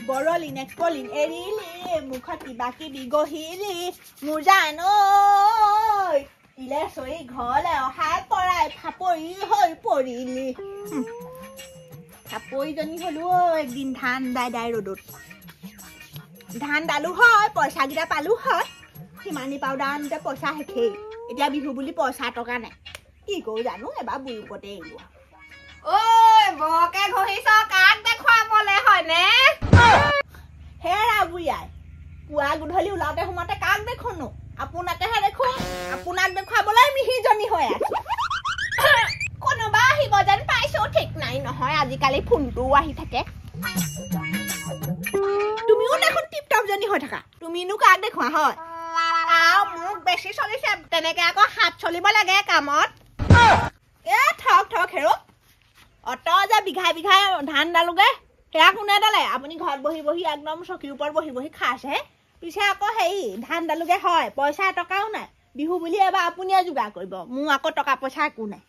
বৰলি নেকলিন এৰিলি মুখত কিবা কিবি গহিলি মোৰ জান ইলে চৰি ঘৰলে অহাৰ পৰাই ফাপৰি হৈ পৰিলি ফাপৰিজনী হলো একদিন ধান দাই ৰ'দত ধান দালো হয় পইচা কেইটা পালো হয় সিমানি পাউদাৰ আনোতে পইচা শেষেই এতিয়া বিহু বুলি পইচা টকা নাই কি কৰো জানো এবাৰ বুঢ়ী ওপৰতে এৰিলো ঐ বকে ঘহিছ কাক দেখুৱাবলে হয়নে হেৰা বুঢ়াই পুৱা গধূলি ওলাওতে সোমাওতে কাক দেখোনো আপোনাকেহে দেখো আপোনাক দেখুৱাবলৈ মিহিজনী হৈ আছে কোনোবা আহিব যেন পাইছো ঠিক নাই নহয় আজিকালি ফোনটো আহি থাকে তুমিও দেখোন টিপটপ জনী হৈ থাকা তুমিনো কাক দেখুৱা হয় মোক বেছি চলিছে তেনেকে আকৌ হাত চলিব লাগে কামত এ ঠক হেৰ অত যে বিঘাই বিঘাই ধান দালোগে সেয়া কোনে দালে আপুনি ঘৰত বহি বহি একদম চকীৰ ওপৰত বহি বহি খাইছে পিছে আকৌ হেৰি ধান দালোগে হয় পইচা টকাও নাই বিহু বুলি এবাৰ আপুনিয়ে যোগাৰ কৰিব মোৰ আকৌ টকা পইচা একো নাই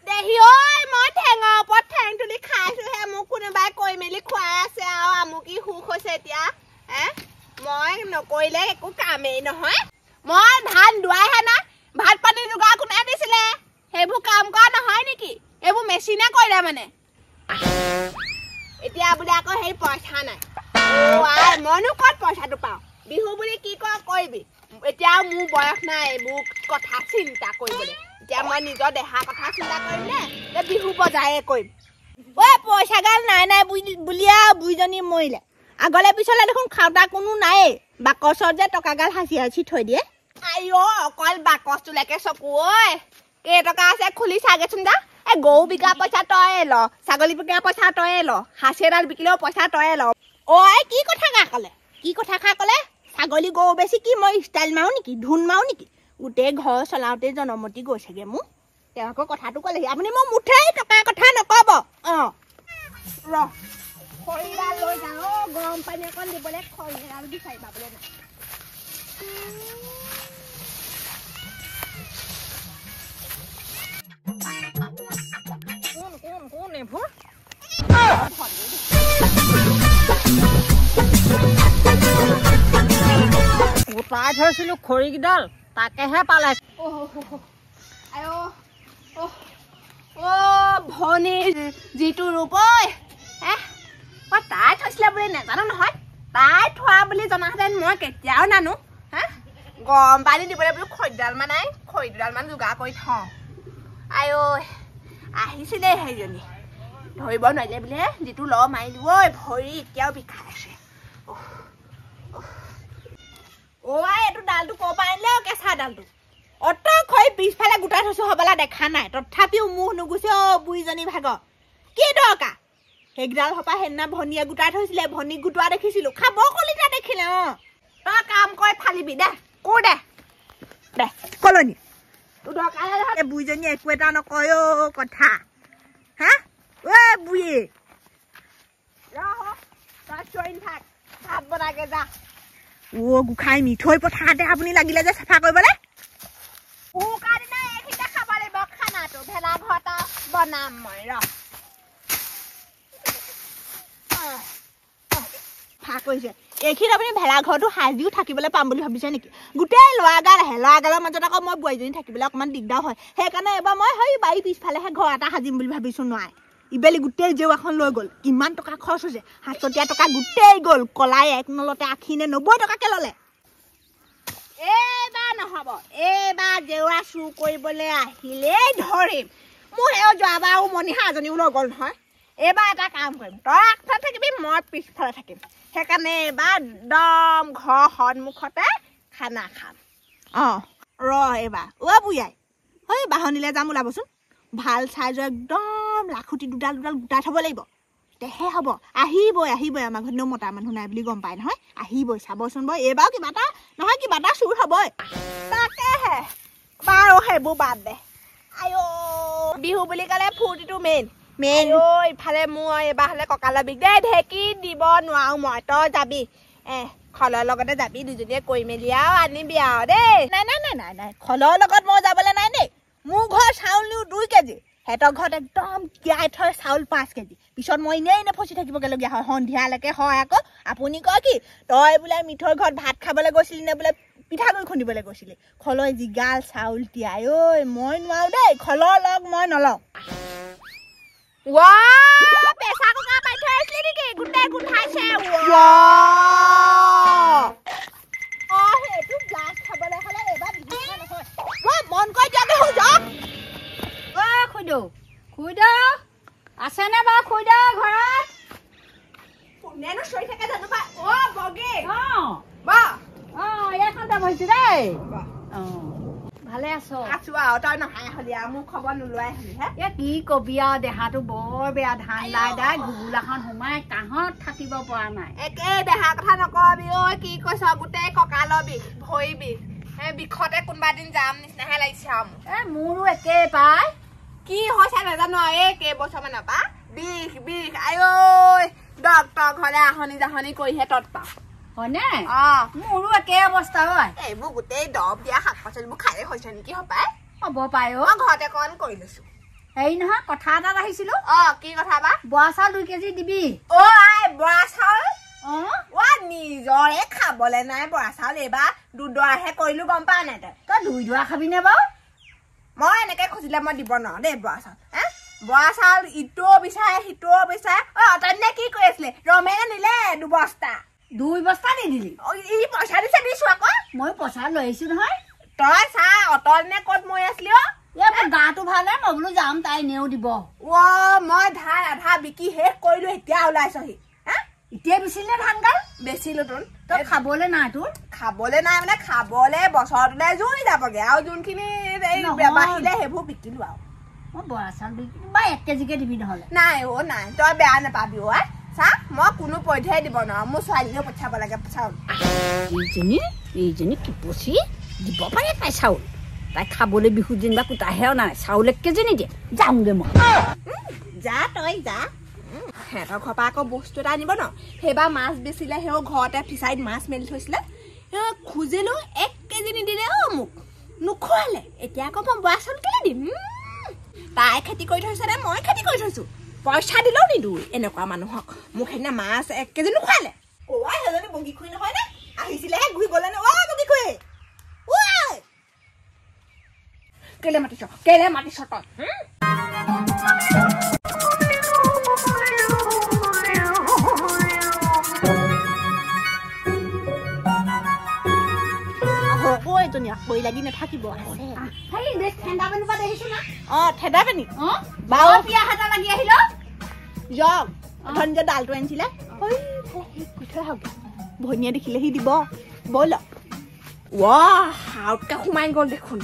দেহি ঐ মই ঠেঙৰ ওপৰত ঠেং তুলি খাইছোহে মোক কোনোবাই কৈ মেলি খুৱাই আছে আৰু আমুকি সুখ হৈছে এতিয়া মই নকৰিলে একো কামেই নহয় মই ধান দুৱাইহে না ভাত পানী যোগাৰ কোনে দিছিলে সেইবোৰ কাম কৰা নহয় নেকি এইবোৰ মেচিনে কৰিলে মানে এতিয়া বোলে আকৌ সেই পইচা নাই মইনো ক'ত পইচাটো পাওঁ বিহু বুলি কি কৰিবি এতিয়া মোৰ বয়স নাই এইবোৰ কথা চিন্তা কৰিবলৈ এতিয়া মই নিজৰ দেহা কথা চিন্তা কৰিম নে বিহু বজায়ে কৰিম ঐ পইচা গাল নাই বুলিয়া বুঢ়ীজনী মৰিলে আগলে পিছলে দেখোন খাওঁতা কোনো নাই বাকচত যে টকা গাল সাঁচি থৈ দিয়ে আইঅ অকল বাকচটোলৈকে চকু ঐ কেইটকা আছে খুলি চাগেচোন দা গৰু বিকা পইচা তয়ে ল ছাগলী বিকা পইচা তয়ে ল সাঁচি এডাল বিকিলেও পইচা তয়ে ল কি কথা কলে ছাগলী গৰু বেছি কি মই ষ্টাইল মাৰো নেকি ধুন মাৰো নেকি গোটেই ঘৰ চলাওঁতে জনমতি গৈছেগে মোক তেওঁ আকৌ কথাটো ক'লেহি আপুনি মোক মুঠেই টকা কথা নকব খৰিডাল লৈ যাওঁ গৰম পানী অকণ দিবলৈ খৰিডাল বিচাৰি পাবলৈ নাই কোন এইবোৰ গোটাই থৈছিলো খৰিকেইডাল তাকেহে পালে ভনী যিটো ৰূপ তাই থৈছিলে বুলি নাজানো নহয় তাই থোৱা বুলি জনাহেঁতেন মই কেতিয়াও নানো গৰম পানী দিবলৈ বোলো খৰিডাল মান নাই খৰিডাল মান যোগাৰ কৰি থওঁ আহিছিলে সেইজনী ধৰিব নোৱাৰিলে বোলে যিটো ল মাৰিলো ঐ ভৰি এতিয়াও বিষাই আছে এইটো ডালটো ক'ৰ পৰা আনিলে কেঁচা ডালটো অত খৰি পিছফালে গোটাই থৈছো হবলা দেখা নাই তথাপিও মুখ নুগুছে বুঢ়ীজনী ভাগৰ কি দৰকাৰ সেইকেইডাল সপা সেইদিনা ভনীয়ে গোটাই থৈছিলে ভনীক গোটোৱা দেখিছিলো খাব কলিতা দেখিলে তই কাম কৰি ফালিবি দে কোৰ দে কলনি তোৰ দৰকাৰ বুঢ়ীজনীয়ে একো এটা নকয় কথা বুঢ়ী তই চইন থাক ভাত বনাগে যা গোসাই মিঠৈ পথাৰতে আপুনি লাগিলে যে চাফা কৰিবলৈ খাব লাগিব খানাটো ভেলা ঘৰ বনাম মই কৰিছে এইখিনিত আপুনি ভেলাঘৰটো সাজিও থাকিবলৈ পাম বুলি ভাবিছে নেকি গোটেই ল'ৰাগাল আহে ল'ৰাগালৰ মাজত আকৌ মই বোৱাৰীজনী থাকিবলৈ অকণমান দিগদাৰ হয় সেইকাৰণে এবাৰ মই সেই বাৰী পিছফালেহে ঘৰ এটা সাজিম বুলি ভাবিছো নোৱাৰে ইবেলি গোটেই জেউ এখন লৈ গ'ল কিমান টকা খৰচ হৈছে 700 টকা গোটেই গ'ল কলাই এক নলতে 80 নে 90 টকাকে ল'লে এইবাৰ নহ'ব এইবাৰ জেউৰা চুৰ কৰিবলৈ আহিলেই ধৰিম মোৰ সেই যোৱাবাৰ মণিহা এজনীও লৈ গ'ল নহয় এইবাৰ এটা কাম কৰিম তই আগফালে থাকিবি মই পিছফালে থাকিম সেইকাৰণে এইবাৰ একদম ঘৰ সন্মুখতে খানা খাম এইবাৰ বুঢ়াই বাহনীলৈ যাম ওলাবচোন ভাল চাইজৰ একদম লাখুটি দুডাল গোটাই থ'ব লাগিব তেহে হ'ব আহিবই আমাৰ ঘৰত মতা মানুহ নাই বুলি গম পায় নহয় আহিবই চাবচোন বাৰু এইবাৰো কিবা এটা চুৰ হ'বই তাকেহে বাৰু সেইবোৰ বাদ দে বিহু বুলি ক'লে ফূৰ্তিটো মেইন ইফালে মোৰ এইবাৰ হ'লে কঁকালৰ বিষ দেই ঢেঁকী দিব নোৱাৰো মই তই যাবি খলৰ লগতে যাবি দুজনীয়ে কৈ মেলি আৰু আনিবি আৰু দেই নাই খলৰ লগত মই যাবলৈ নাই দেই মোৰ ঘৰ চাউল নিও 2 কেজি হেতৰ ঘৰত একদম তিয়াই থৈ চাউল 5 কেজি পিছত মই এনে ফচি থাকিবগেলগীয়া হয় সন্ধিয়ালৈকে হয় আকৌ আপুনি কয় কি তই বোলে মিঠৈৰ ঘৰত ভাত খাবলৈ গৈছিলি নে বোলে পিঠাগুড়ি খুন্দিবলৈ গৈছিলি খলৈ জিগাল চাউল তিয়াই ঐ মই নোৱাৰো দেই খলৰ লগ মই নলওঁ ৱা পেছা কুকা পাই থৈ আছিলি নেকি গুটে গুঠাইছে ৱা সেইটো গ্লাছ খাবলৈ হ'লে এবাৰ বিহিছা নহয় মন কৈ দিয়াকে হৈ যাওক খুইদৌ আছেনে বাৰু খুইদৌ ঘৰত কোনেনো চৈ থাকে জানো বা বগে বা এইখনতে বহিছো দেই ভালে আছ আছো আৰু তই নহাই হলি আৰু মোক খবৰ নোলোৱাই হলি হে কি কবি আৰু দেহাটো বৰ বেয়া ধান লাই দাই ঘুগুলাখন সোমাই কাঁহত থাকিব পৰা নাই একে দেহা কথা নকবি ঐ কি কৈছ গোটেই কঁকালৰ বিষ ভৰি বিষ সেই বিষতে কোনোবা দিন যাম নিচিনাহে লাগিছে আৰু মোৰো একেই পাই কি হৈছে নাজানো এই কেইবছৰমানৰ পৰা বিষ বিষ আই ডক্তৰ ঘৰলে আহনি জাহনি কৰিহে তত পাওঁ হয়নে মোৰো একেই অৱস্থা হয় এইবোৰ গোটেই দৰৱ দিয়া শাক পাচলিবোৰ খাই হৈছে নেকি হপাই হ'ব পাই ঘৰতে কণ কৰি লৈছো হেৰি নহয় কথা এটাত আহিছিলো কি কথা বা বৰা চাউল 2 কেজি দিবি আই বৰা চাউল নিজৰে খাবলে নাই বৰা চাউল এইবাৰ 2 ডৰাহে কৰিলো গম পা নাই তই 2 ডৰা খাবি নে বাৰু মই এনেকে খুজিলে মই দিব নোৱাৰো দেই বৰা চাউল বৰা চাউল ইটোও বিচাৰে সিটোও বিচাৰে অতনে কি কৰি আছিলে ৰমেনে নিলে 2 বস্তা 2 বস্তা নিদিলি ই পইচা দিছে দিছো আকৌ মই পইচা লৈ আহিছো নহয় তই চা অতনে ক'ত মই আছিলি মোৰ গাটো ভালে মই বোলো যাম তাই নেও দিব মই ধান আধা বিকি শেষ কৰিলো এতিয়া ওলাইছহি এতিয়া বেচিলে ধান গাল বেচিলো তোৰ তই খাবলে নাই তোৰ খাবলে নাই মানে খাবলে বছৰটোলে জুই যাবগে আৰু যোনখিনি বাহিলে সেইবোৰ বিকিলো আৰু মই বৰা চাউল বিকিলো বা 1 কেজিকে দিবি নহলে নাই নাই তই বেয়া নাপাবি চা মই কোনো পইচাই দিব নোৱাৰো মোৰ ছোৱালীও পঠিয়াব লাগে চাউল এইজনী কি পচি দিব পাৰে তাই চাউল তাই খাবলৈ বিহু যেনিবা কোটাহেও নাই চাউল 1 কেজি নিদিয়ে যাওঁগে মই যা তই যা সিহঁতৰ ঘৰৰ পৰা আকৌ বস্তু এটা আনিব ন সেইবাৰ মাছ বেচিলে সেই ঘৰতে ফিচাৰীত মাছ মেলি থৈছিলে খুজিলো 1 কেজি নিদিলে মোক নোখোৱালে এতিয়া আকৌ মই বৰা চাউল কেলে দিম তাই খেতি কৰি থৈছে নে মই খেতি কৰি থৈছো পইচা দিলেও নিদো এনেকুৱা মানুহক মোক সেইদিনা মাছ 1 কেজি নোখোৱালে সেইজনী বগী খুৰী নহয় নে আহিছিলেহে ঘূৰি গলে নে বগী খুৰী কেলে মাতিছ তই বই লাগি নাথাকিব ঠেণ্ডা পানী পাত দেখিছো না ঠেদা পানী বাৰু পিয়া হাতা লাগি আহিল যক ধন যে ডালটো আনিছিলে ভনীয়ে দেখিলে সি দিব বল হাউতকে সোমাই গল দেখোন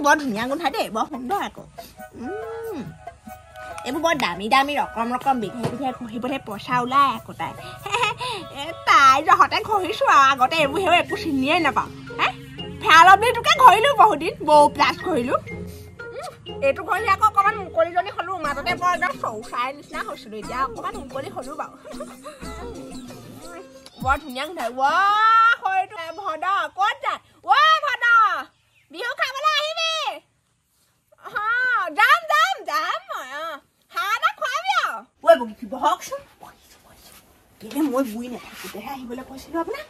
বৰ ধুনীয়া গোন্ধাই দেই বৰ সুন্দৰ আকৌ এইবোৰ বৰ দামী দামী ৰকম বিঘাই বিঘাই ঘঁহিবলৈ পইচা ওলাই আকৌ তাই জহতে ঘঁহিছো আৰু আগতে এইবোৰ সেই একো চিনিয়ে নাপাওঁ ফেয়ালত তোকে ঘঁহিলো বহুত দিন বৌ প্লাছ ঘঁহিলো এইটো ঘঁহি আকৌ অকণমান মুকলিজনী হলো মাজতে বৰ একদম চৌচাই নিচিনা হৈছিলো এতিয়া অকণমান মুকলি হলো বাৰু বৰ ধুনীয়া গোন্ধাই ভদ ক'ত যায় ভদ বিহু খাবলৈ আহিবি যাম মই হাঁহ এটা খুৱাবি আৰু বহকচোন কেলে মই বুই নাথাকোতেহে আহিবলৈ কৈছিলো আপোনাক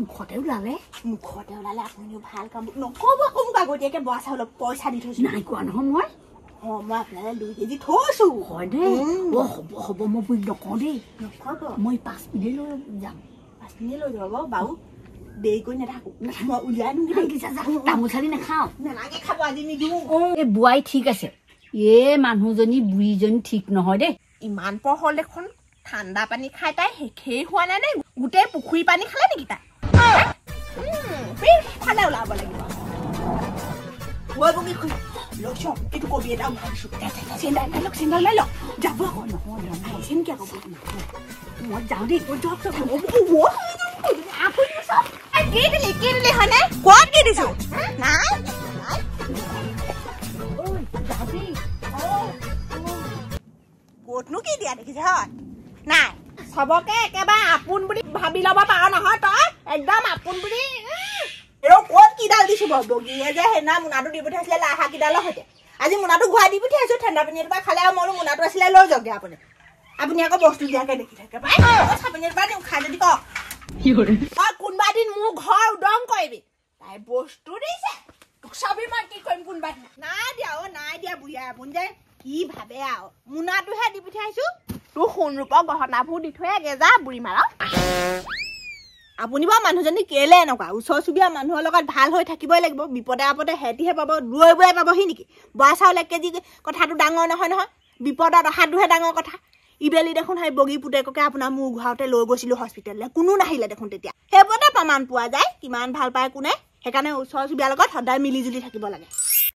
মুখতে ওলালে আপুনিও ভাল কাম নক'ব আকৌ মোক আগতীয়াকে বৰা চাউলত পইচা দি থৈছো নাই কোৱা নহয় মই মই আপোনালৈ 2 কেজি থৈছো হয় দেই হ'ব মই বুই নকওঁ দেই মই 5 মিনিট লৈ যাম 5 মিনিট লৈ যাব বাৰু দেৰি কৰি নাথাকো মই উলিয়াই দিম তামোল চালি নাখাওঁ নালাগে খাব আজি নিদিওঁ এই বোৱাই ঠিক আছে মানুহজনী বুঢ়ীজনী ঠিক নহয় দেই ইমান পৰ হ'ল দেখোন ঠাণ্ডা পানী খাই তাই শেষেই হোৱা নাই নে গোটেই পুখুৰী পানী খালে নেকি তাই পিছফালে ওলাব লাগিব এইটো কবি এটা ভাবিছো চেণ্ডাল মাৰি লওক যাব আকৌ নহয় কেনেকে ক'ব মই যাওঁ দেই কি দিলি হয়নে ক'ত কি দিছো নাই ক'তনো কি দিয়া দেখিছে হয় নাই চবকে একেবাৰে আপোন বুলি ভাবি ল'ব পাৰ নহয় তই একদম আপোন বুলি ক'ত কিডাল দিছো বাৰু বগীয়ে যে হেনা মোনাটো দি পঠাইছিলে লাহা কিডালৰ সৈতে আজি মোনাটো ঘূৰাই দি পঠিয়াইছো ঠাণ্ডা পানী এটোপা খালে আৰু মই মোনাটো আছিলে লৈ যাওঁগে আপুনি আকৌ বস্তু দিয়াকে দেখি থাকে পাই চাপনি এটোপা দিওঁ খাই যদি কওক কোনোবা দিন মোৰ ঘৰ উদং কৰিবি তাই বস্তু দিছে তোক চাবি মই কি কৰিম কোনোবা দিন নাই দিয়া বুঢ়া আপুনি যে কি ভাবে আৰু মোনাটোহে দি পঠিয়াইছো তোৰ সোণৰূপৰ গহনাবোৰ দি থৈ আগে যা বুঢ়ী মাৰ আপুনি বাৰু মানুহজনী কেলে এনেকুৱা ওচৰ চুবুৰীয়া মানুহৰ লগত ভাল হৈ থাকিবই লাগিব বিপদে আপদে হেঁতিহে পাব ৰৈ ৰৈ পাবহি নেকি বৰা চাউল 1 কেজি কথাটো ডাঙৰ নহয় বিপদত অহাটোহে ডাঙৰ কথা ইবেলি দেখোন সেই বগী পুতেককে আপোনাৰ মূৰ ঘূৰাওঁতে লৈ গৈছিলো হস্পিটেললৈ কোনো নাহিলে দেখোন তেতিয়া সেইবোৰতে প্ৰমাণ পোৱা যায় কিমান ভাল পায় কোনে সেইকাৰণে ওচৰ চুবুৰীয়াৰ লগত সদায় মিলি জুলি থাকিব লাগে